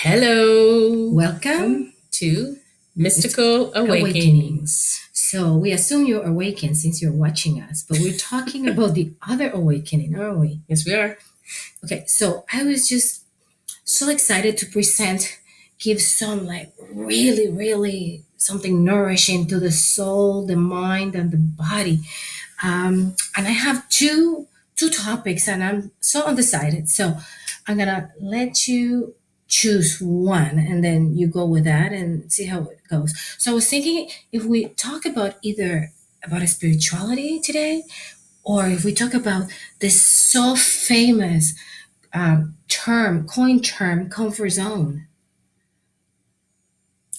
Hello. Welcome to Mystical Awakenings. So we assume you're awakened since you're watching us, but we're talking about the other awakening, aren't we? Yes, we are. Okay, so I was just so excited to give some really something nourishing to the soul, the mind, and the body. And I have two topics, and I'm so undecided. So I'm gonna let you choose one, and then you go with that and see how it goes. So I was thinking if we talk about either about a spirituality today, or if we talk about this so famous coin term, comfort zone.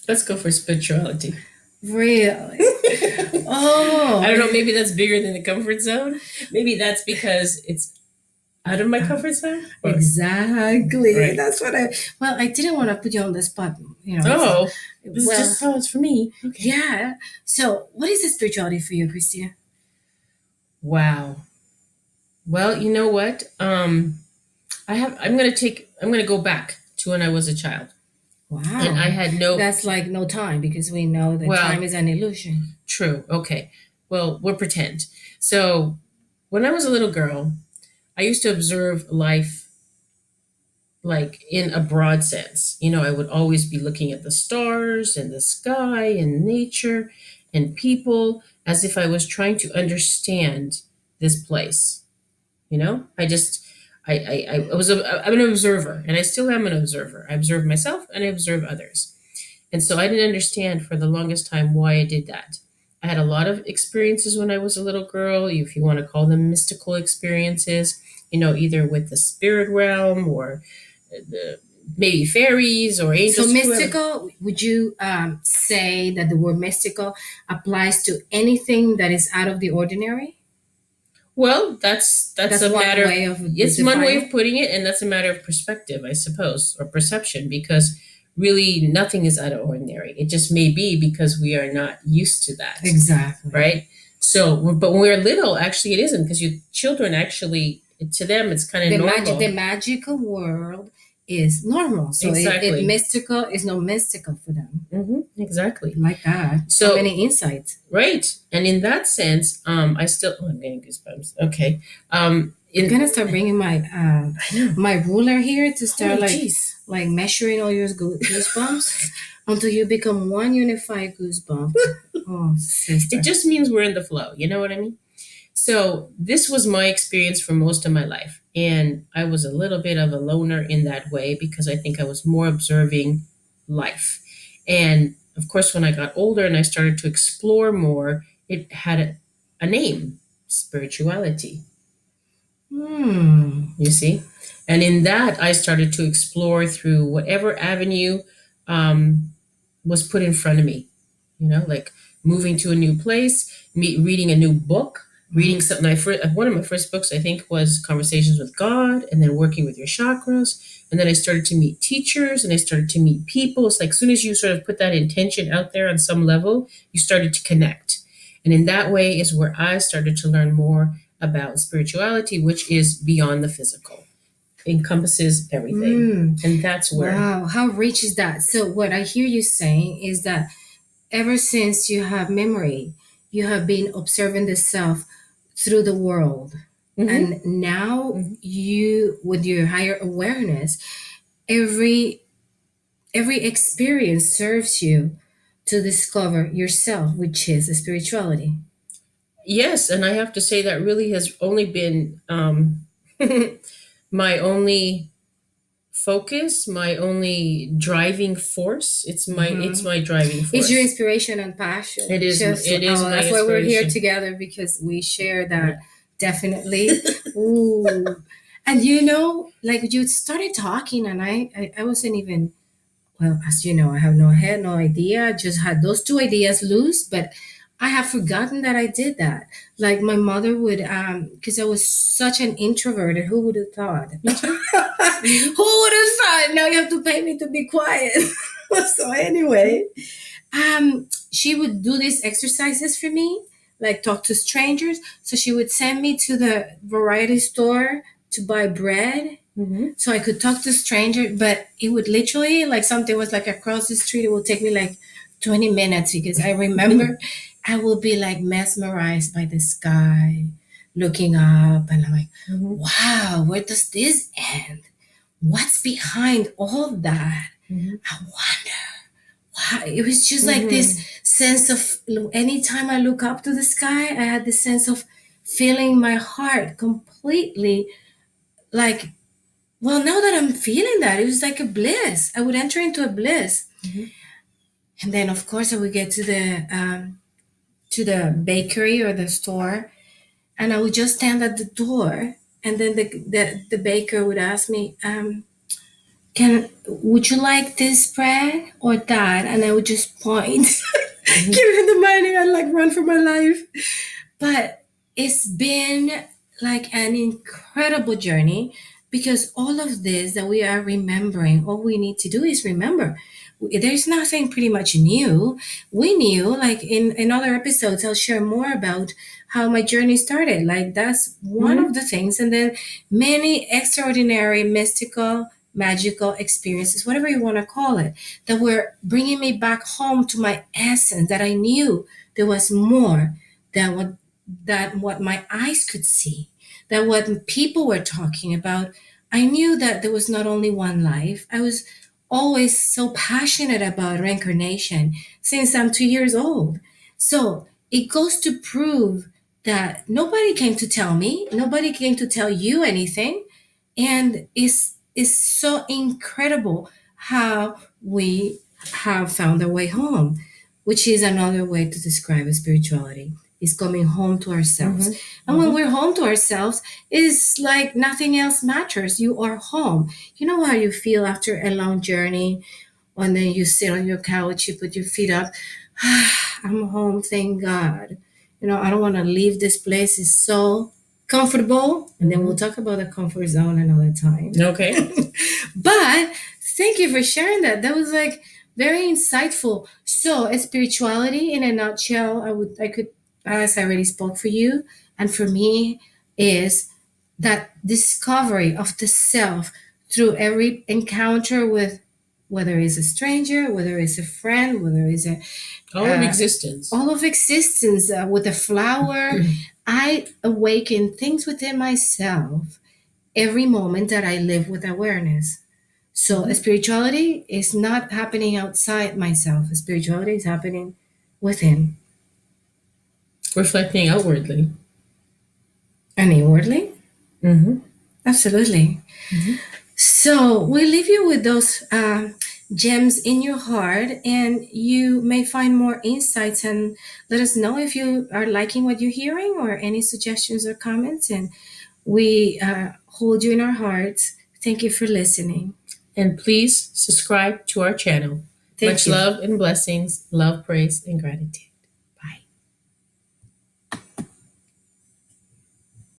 Let's go for spirituality. Really? Oh, I don't know. Maybe that's bigger than the comfort zone. Maybe that's because it's out of my comfort zone. Or? Exactly. Right. That's what I didn't want to put you on the spot. This is just how it's for me. Okay. Yeah. So, what is the spirituality for you, Christina? Wow. Well, you know what? I'm gonna go back to when I was a child. Wow. And I had That's like no time because we know that time is an illusion. True. Okay. Well, we'll pretend. So when I was a little girl, I used to observe life like in a broad sense. I would always be looking at the stars and the sky and nature and people as if I was trying to understand this place. I'm an observer, and I still am an observer. I observe myself and I observe others. And so I didn't understand for the longest time why I did that. I had a lot of experiences when I was a little girl, if you want to call them mystical experiences, either with the spirit realm or maybe fairies or angels. So mystical, would you say that the word mystical applies to anything that is out of the ordinary? Well, that's a matter of it's one way of putting it, and that's a matter of perspective, I suppose, or perception, because really nothing is out of ordinary. It just may be because we are not used to that. Exactly. Right? So, but when we're little, actually it isn't, because your children actually, to them, it's kind of normal. The magical world is normal. So exactly. Mystical is no mystical for them. Mm-hmm. Exactly. Like that. So many insights. Right. And in that sense, I'm getting goosebumps. Okay. I'm gonna start bringing my ruler here to start measuring all your goosebumps until you become one unified goosebump. Oh, sister. It just means we're in the flow. You know what I mean? So this was my experience for most of my life. And I was a little bit of a loner in that way because I think I was more observing life. And of course, when I got older and I started to explore more, it had a name, spirituality. You see? And in that, I started to explore through whatever avenue was put in front of me, like moving to a new place, reading a new book, reading something. One of my first books, I think, was Conversations with God, and then Working with Your Chakras. And then I started to meet teachers, and I started to meet people. It's like as soon as you sort of put that intention out there on some level, you started to connect. And in that way is where I started to learn more about spirituality, which is beyond the physical. Encompasses everything. And that's where. Wow, how rich is that? So what I hear you saying is that ever since you have memory, you have been observing the self through the world. Mm-hmm. And now you, with your higher awareness, every experience serves you to discover yourself, which is a spirituality. Yes, and I have to say that really has only been my only focus, my only driving force. It's my driving force. It's your inspiration and passion. It is. That's why we're here together, because we share that. Definitely. Ooh. And like you started talking, and I wasn't even, well, as you know, I have no idea. I just had those two ideas loose, but I have forgotten that I did that. Like my mother would, because I was such an introvert. Who would have thought? Who would have thought? Now you have to pay me to be quiet. So anyway, she would do these exercises for me, like talk to strangers. So she would send me to the variety store to buy bread So I could talk to strangers, but it would literally, like something was like across the street, it would take me like 20 minutes because I remember I would be like mesmerized by the sky, looking up, and I'm like, wow, where does this end? What's behind all that? I wonder. Wow. It was just like this sense of, anytime I look up to the sky, I had this sense of feeling my heart completely like, well, now that I'm feeling that, it was like a bliss. I would enter into a bliss. And then, of course, I would get to the bakery or the store, and I would just stand at the door, and then the baker would ask me, would you like this bread or that? And I would just point, give him the money, and like run for my life. But it's been like an incredible journey, because all of this that we are remembering, all we need to do is remember. There's nothing pretty much new. We knew, like in other episodes, I'll share more about how my journey started. Like that's one of the things. And then many extraordinary, mystical, magical experiences, whatever you want to call it, that were bringing me back home to my essence, that I knew there was more than what my eyes could see, that what people were talking about. I knew that there was not only one life. I was always so passionate about reincarnation since I'm 2 years old. So it goes to prove that nobody came to tell me, nobody came to tell you anything. And it's so incredible how we have found our way home, which is another way to describe spirituality, is coming home to ourselves. And when we're home to ourselves, it's like nothing else matters. You are home. You know how you feel after a long journey, and then you sit on your couch, you put your feet up. I'm home, thank God. I don't want to leave this place. It's so comfortable. And then we'll talk about the comfort zone another time. Okay. But thank you for sharing that. That was like very insightful. So spirituality in a nutshell, I could, as I already spoke for you and for me, is that discovery of the self through every encounter with, whether it's a stranger, whether it's a friend, whether it's all of existence, with a flower. I awaken things within myself every moment that I live with awareness. So spirituality is not happening outside myself. Spirituality is happening within. Reflecting outwardly. And inwardly? Absolutely. So we leave you with those gems in your heart, and you may find more insights, and let us know if you are liking what you're hearing or any suggestions or comments, and we hold you in our hearts. Thank you for listening. And please subscribe to our channel. Much love and blessings, love, praise, and gratitude.